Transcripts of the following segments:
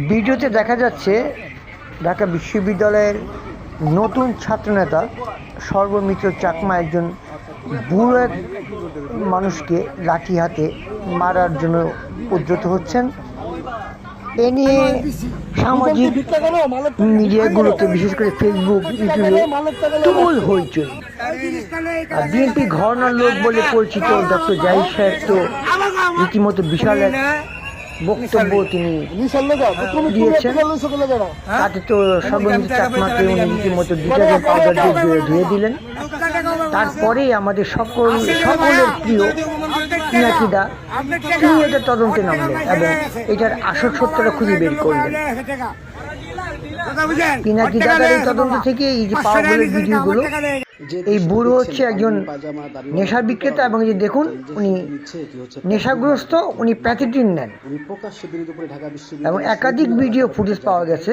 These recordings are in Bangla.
ভিডিওতে দেখা যাচ্ছে ঢাকা বিশ্ববিদ্যালয়ের নতুন ছাত্রনেতা সর্বমিত্র চাকমা একজন বুড়ো এক মানুষকে লাঠি হাতে মারার জন্য উদ্যত হচ্ছেন। এ নিয়ে সামাজিক মিডিয়াগুলোতে বিশেষ করে ফেসবুক, ইউটিউবে তুমুল হইচই। আর বিএনপি ঘরানার লোক বলে পরিচিত ডক্টর জাহিদ সাহেব তো রীতিমতো বিশাল এক বক্তব্য তিনি দিয়েছেন। তাতে তো সর্বমিত্র চাকমাকে উনি রীতিমতো ডিটারজেন্ট পাউডার দিয়ে ধুয়ে দিলেন। তারপরেই আমাদের সকলের প্রিয় পিনাকিদা তিনি এটা তদন্তে নামলেন এবং এটার আসল সত্যটা খুঁজে বের করলেন। পিনাকিদার এই তদন্ত থেকে এই যে পাওয়া গেল ভিডিওগুলো, এই বুড়ো হচ্ছে একজন নেশার বিক্রেতা এবং যে দেখুন উনি নেশাগ্রস্ত, উনি প্যাথেটিন নেন এবং একাধিক ভিডিও ফুটেজ পাওয়া গেছে।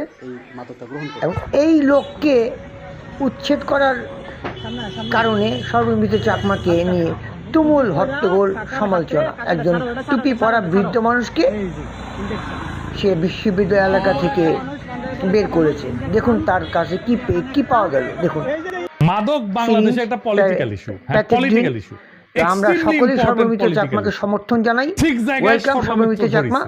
এবং এই লোককে উচ্ছেদ করার কারণে সর্বমিত্র চাকমাকে নিয়ে তুমুল হট্টগোল সমালোচনা। একজন টুপি পরা বৃদ্ধ মানুষকে সে বিশ্ববিদ্যালয় এলাকা থেকে বের করেছে। দেখুন তার কাছে কি পাওয়া গেল। দেখুন, মাদক বাংলাদেশে একটা পলিটিক্যাল ইস্যু, পলিটিক্যাল ইস্যু। আমরা সকলেই সর্বমিত্র চাকমাকে সমর্থন জানাই। ওয়েলকাম সর্বমিত্র চাকমা।